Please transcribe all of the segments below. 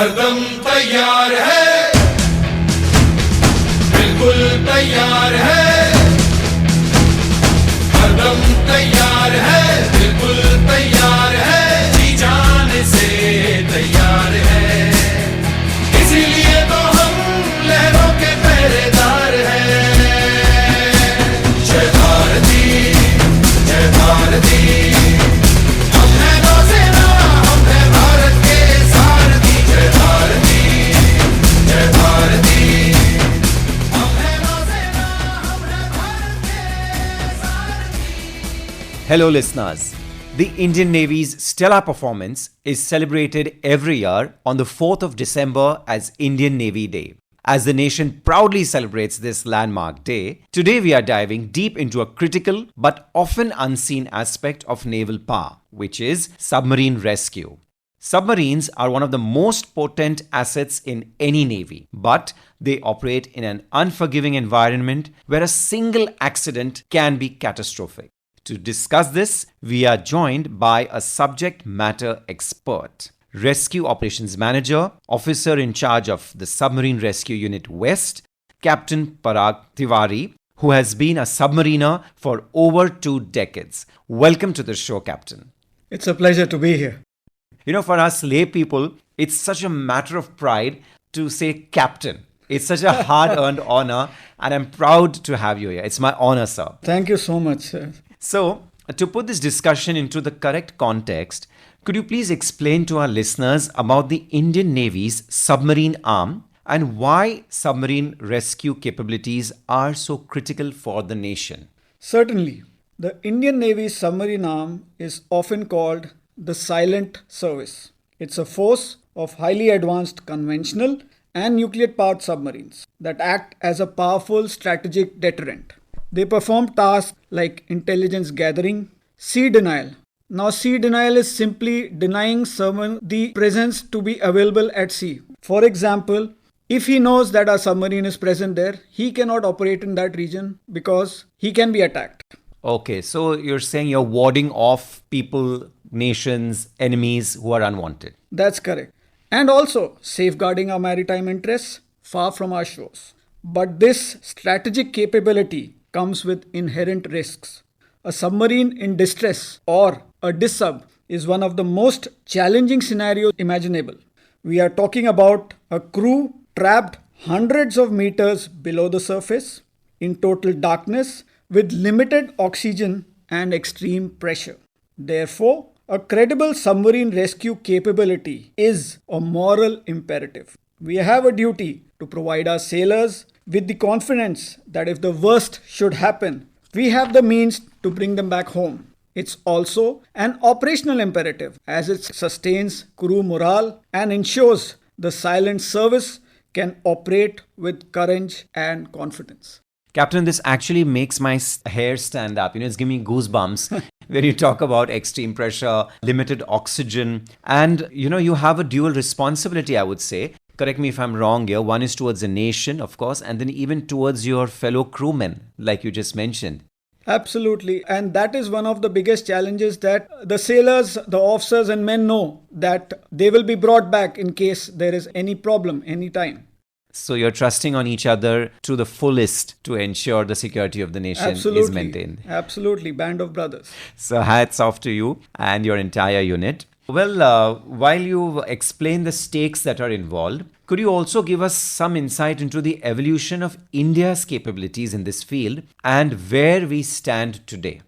हरदम तैयार है, बिल्कुल तैयार है, हरदम तैयार है, बिल्कुल तैयार है, जी जाने से तैयार है, इसीलिए तो हम लहरों के पहरेदार हैं। जय भारती, जय भारती, हम हैं नौसेना, हम हैं भारत के सारथी। जय भारती, जय भारती, हम हैं नौसेना, हम हैं भारत के सारथी। Hello, listeners. The Indian Navy's stellar performance is celebrated every year on the 4th of December as Indian Navy Day. As the nation proudly celebrates this landmark day, today we are diving deep into a critical but often unseen aspect of naval power, which is submarine rescue. Submarines are one of the most potent assets in any navy, but they operate in an unforgiving environment where a single accident can be catastrophic. To discuss this, we are joined by a subject matter expert, Rescue Operations Manager, Officer in charge of the Submarine Rescue Unit West, Capt.Parag Tiwari, who has been a submariner for over 2 decades. Welcome to the show, Captain. It's a pleasure to be here. You know, for us lay people, it's such a matter of pride to say Captain. It's such a hard-earned honor, and I'm proud to have you here. It's my honor, sir. Thank you so much, sir. So, to put this discussion into the correct context, could you please explain to our listeners about the Indian Navy's submarine arm and why submarine rescue capabilities are so critical for the nation? Certainly, the Indian Navy's submarine arm is often called the silent service. It's a force of highly advanced conventional and nuclear-powered submarines that act as a powerful strategic deterrent. They perform tasks like intelligence gathering, sea denial. Now, sea denial is simply denying someone the presence to be available at sea. For example, if he knows that a submarine is present there, he cannot operate in that region because he can be attacked. Okay, so you're saying you're warding off people, nations, enemies who are unwanted. That's correct. And also safeguarding our maritime interests far from our shores. But this strategic capability comes with inherent risks. A submarine in distress or a dis-sub is one of the most challenging scenarios imaginable. We are talking about a crew trapped hundreds of meters below the surface in total darkness with limited oxygen and extreme pressure. Therefore, a credible submarine rescue capability is a moral imperative. We have a duty to provide our sailors with the confidence that if the worst should happen, we have the means to bring them back home. It's also an operational imperative as it sustains crew morale and ensures the silent service can operate with courage and confidence. Captain, this actually makes my hair stand up. It's giving me goosebumps when you talk about extreme pressure, limited oxygen, and you have a dual responsibility, I would say. Correct me if I'm wrong here. One is towards the nation, of course, and then even towards your fellow crewmen, like you just mentioned. Absolutely. And that is one of the biggest challenges that the sailors, the officers and men know that they will be brought back in case there is any problem anytime. So you're trusting on each other to the fullest to ensure the security of the nation is maintained. Absolutely. Band of brothers. So hats off to you and your entire unit. Well, while you explain the stakes that are involved, could you also give us some insight into the evolution of India's capabilities in this field and where we stand today?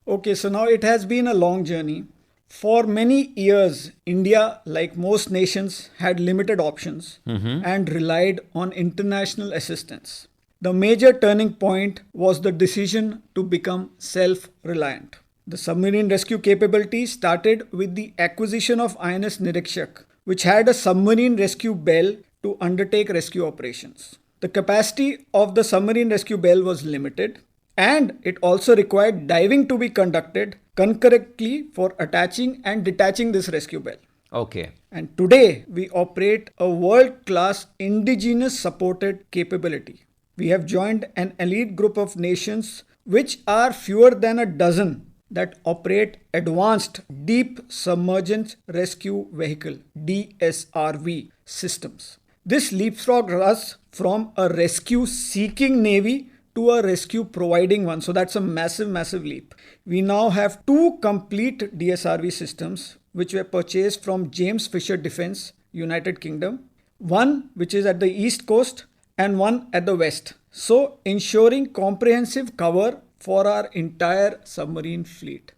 Okay, so now it has been a long journey. For many years, India, like most nations, had limited options and relied on international assistance. The major turning point was the decision to become self-reliant. The submarine rescue capability started with the acquisition of INS Nirikshak, which had a submarine rescue bell to undertake rescue operations. The capacity of the submarine rescue bell was limited, and it also required diving to be conducted concurrently for attaching and detaching this rescue bell. Okay. And today we operate a world-class indigenous supported capability. We have joined an elite group of nations which are fewer than a dozen that operate Advanced Deep Submergence Rescue Vehicle DSRV systems. This leapfrogs us from a rescue seeking navy to a rescue providing one. So that's a massive, massive leap. We now have two complete DSRV systems which were purchased from James Fisher Defence, United Kingdom. One which is at the east coast and one at the west. So ensuring comprehensive cover for our entire submarine fleet.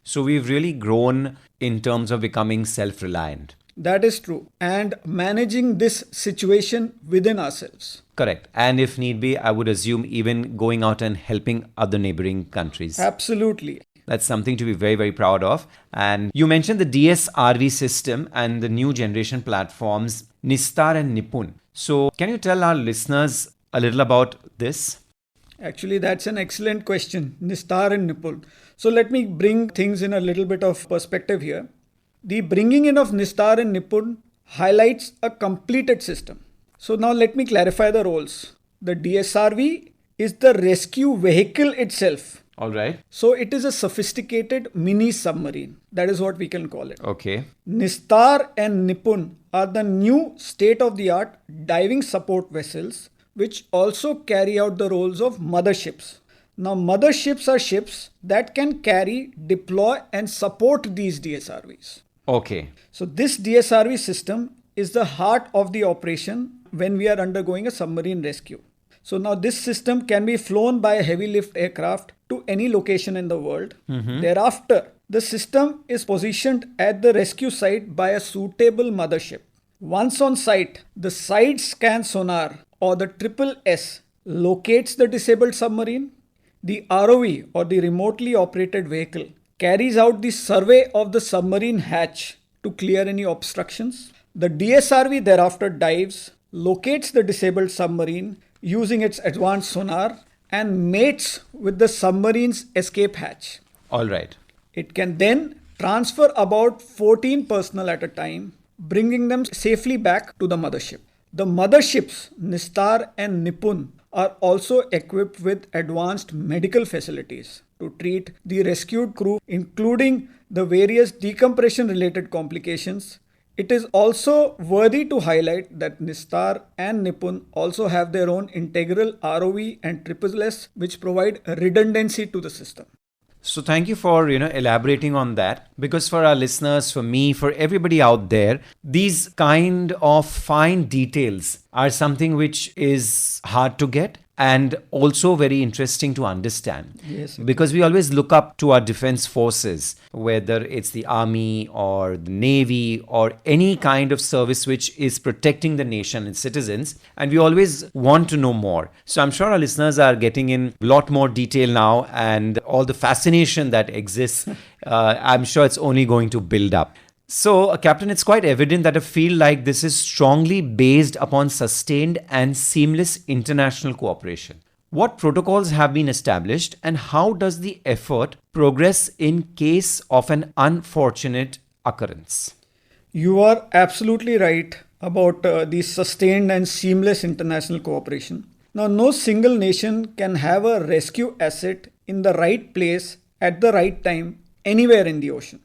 So we've really grown in terms of becoming self-reliant. That is true. And managing this situation within ourselves. Correct. And if need be, I would assume even going out and helping other neighboring countries. Absolutely. That's something to be very, very proud of. And you mentioned the DSRV system and the new generation platforms, Nistar and Nipun. So can you tell our listeners a little about this? Actually, that's an excellent question, Nistar and Nipun. So let me bring things in a little bit of perspective here. The bringing in of Nistar and Nipun highlights a completed system. So now let me clarify the roles. The DSRV is the rescue vehicle itself. All right. So it is a sophisticated mini submarine. That is what we can call it. Okay. Nistar and Nipun are the new state-of-the-art diving support vessels which also carry out the roles of motherships. Now, motherships are ships that can carry, deploy and support these DSRVs. Okay. So this DSRV system is the heart of the operation when we are undergoing a submarine rescue. So now this system can be flown by a heavy lift aircraft to any location in the world. Thereafter, the system is positioned at the rescue site by a suitable mothership. Once on site, the side scan sonar or the triple S locates the disabled submarine. The ROV or the remotely operated vehicle carries out the survey of the submarine hatch to clear any obstructions. The DSRV thereafter dives, locates the disabled submarine using its advanced sonar and mates with the submarine's escape hatch. All right. It can then transfer about 14 personnel at a time, bringing them safely back to the mothership. The motherships, Nistar and Nipun, are also equipped with advanced medical facilities to treat the rescued crew, including the various decompression related complications. It is also worthy to highlight that Nistar and Nipun also have their own integral ROV and triple S, which provide redundancy to the system. So thank you for, elaborating on that, because for our listeners, for me, for everybody out there, these kind of fine details are something which is hard to get and also very interesting to understand. Yes. Because we always look up to our defense forces, whether it's the army or the navy or any kind of service which is protecting the nation and citizens, and we always want to know more. So I'm sure our listeners are getting in a lot more detail now, and all the fascination that exists, I'm sure it's only going to build up. So, Captain, it's quite evident that a field like this is strongly based upon sustained and seamless international cooperation. What protocols have been established, and how does the effort progress in case of an unfortunate occurrence? You are absolutely right about the sustained and seamless international cooperation. Now, no single nation can have a rescue asset in the right place at the right time anywhere in the ocean.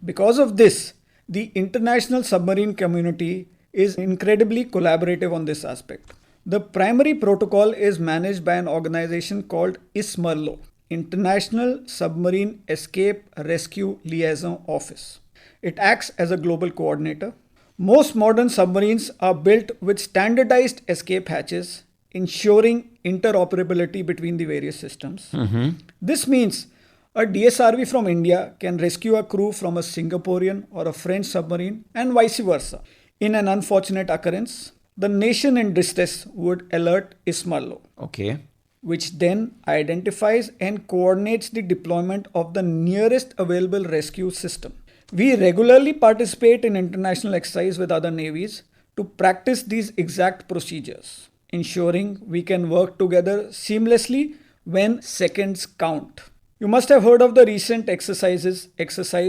Because of this, the international submarine community is incredibly collaborative on this aspect. The primary protocol is managed by an organization called ISMERLO, International Submarine Escape Rescue Liaison Office. It acts as a global coordinator. Most modern submarines are built with standardized escape hatches, ensuring interoperability between the various systems. This means a DSRV from India can rescue a crew from a Singaporean or a French submarine and vice versa. In an unfortunate occurrence, the nation in distress would alert ISMERLO, Okay. which then identifies and coordinates the deployment of the nearest available rescue system. We regularly participate in international exercise with other navies to practice these exact procedures, ensuring we can work together seamlessly when seconds count. You must have heard of the recent Exercise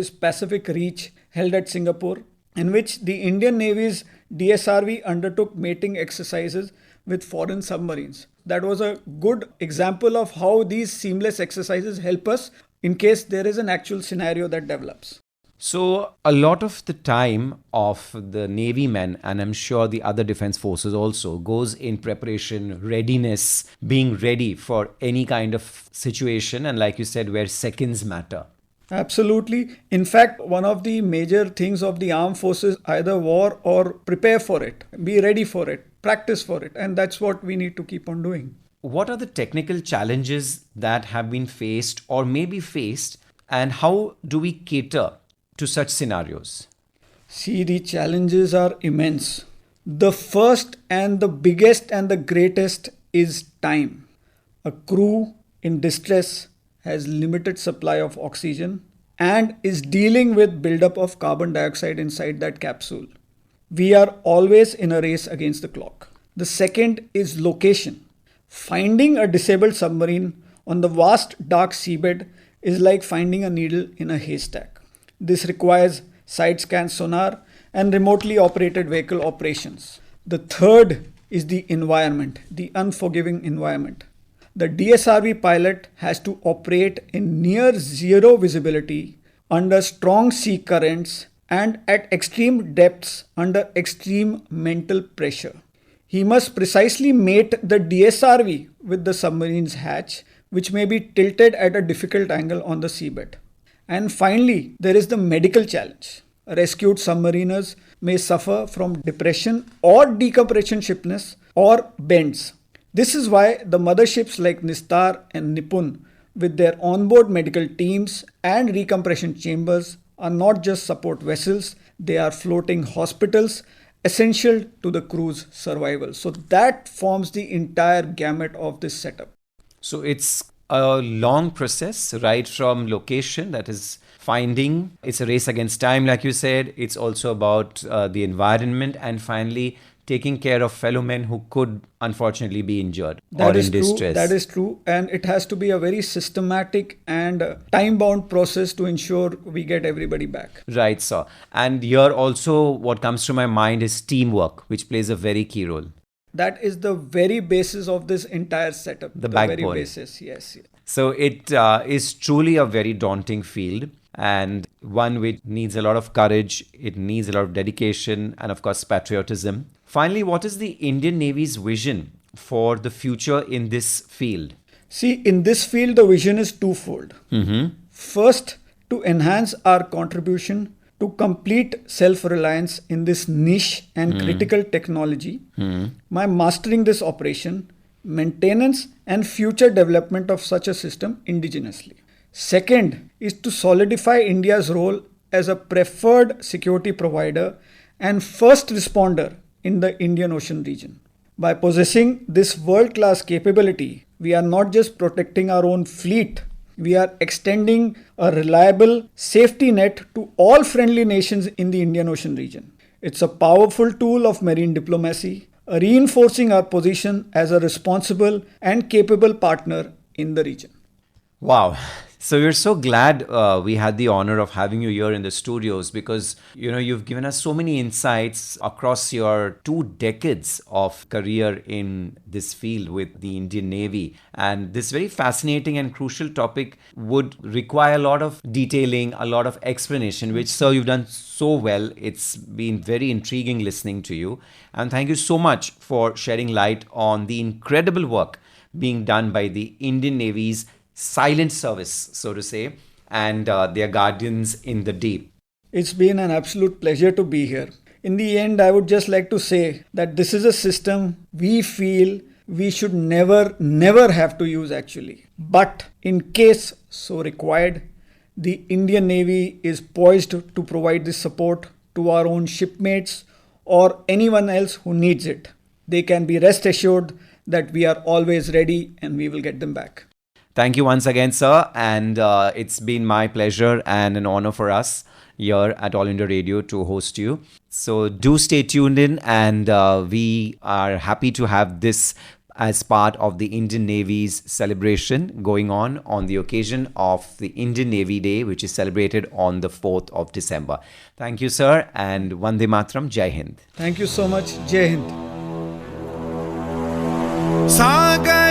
Pacific Reach, held at Singapore, in which the Indian Navy's DSRV undertook mating exercises with foreign submarines. That was a good example of how these seamless exercises help us in case there is an actual scenario that develops. So, a lot of the time of the Navy men, and I'm sure the other defense forces also, goes in preparation, readiness, being ready for any kind of situation, and like you said, where seconds matter. Absolutely. In fact, one of the major things of the armed forces, either war or prepare for it, be ready for it, practice for it. And that's what we need to keep on doing. What are the technical challenges that have been faced or may be faced, and how do we cater to such scenarios? See, the challenges are immense. The first and the biggest and the greatest is time. A crew in distress has limited supply of oxygen and is dealing with buildup of carbon dioxide inside that capsule. We are always in a race against the clock. The second is location. Finding a disabled submarine on the vast dark seabed is like finding a needle in a haystack. This requires side scan sonar and remotely operated vehicle operations. The third is the environment, the unforgiving environment. The DSRV pilot has to operate in near zero visibility under strong sea currents and at extreme depths under extreme mental pressure. He must precisely mate the DSRV with the submarine's hatch, which may be tilted at a difficult angle on the seabed. And finally, there is the medical challenge. Rescued submariners may suffer from depression or decompression sickness or bends. This is why the motherships like Nistar and Nipun, with their onboard medical teams and recompression chambers, are not just support vessels, they are floating hospitals essential to the crew's survival. So that forms the entire gamut of this setup. So, it's a long process, right from location, that is finding, it's a race against time, like you said. It's also about the environment, and finally taking care of fellow men who could unfortunately be injured or in distress. That is true. And it has to be a very systematic and time-bound process to ensure we get everybody back. Right, sir. And here also what comes to my mind is teamwork, which plays a very key role. That is the very basis of this entire setup. The backbone. Very basis, yes. So it is truly a very daunting field, and one which needs a lot of courage, it needs a lot of dedication, and of course patriotism. Finally, what is the Indian Navy's vision for the future in this field? See, in this field, the vision is twofold. First, to enhance our contribution to complete self-reliance in this niche and critical technology by mastering this operation, maintenance and future development of such a system indigenously. Second is to solidify India's role as a preferred security provider and first responder in the Indian Ocean region. By possessing this world-class capability, we are not just protecting our own fleet, we are extending a reliable safety net to all friendly nations in the Indian Ocean region. It's a powerful tool of marine diplomacy, reinforcing our position as a responsible and capable partner in the region. Wow. So we're so glad we had the honor of having you here in the studios, because you've given us so many insights across your 2 decades of career in this field with the Indian Navy. And this very fascinating and crucial topic would require a lot of detailing, a lot of explanation, which, sir, you've done so well. It's been very intriguing listening to you. And thank you so much for shedding light on the incredible work being done by the Indian Navy's silent service, so to say, and their guardians in the deep. It's been an absolute pleasure to be here. In the end, I would just like to say that this is a system we feel we should never have to use actually. But in case so required, the Indian Navy is poised to provide this support to our own shipmates or anyone else who needs it. They can be rest assured that we are always ready and we will get them back. Thank you once again, sir. And it's been my pleasure and an honor for us here at All India Radio to host you. So do stay tuned in, and we are happy to have this as part of the Indian Navy's celebration going on the occasion of the Indian Navy Day, which is celebrated on the 4th of December. Thank you, sir, and Vande Matram, Jai Hind. Thank you so much. Jai Hind. Sagar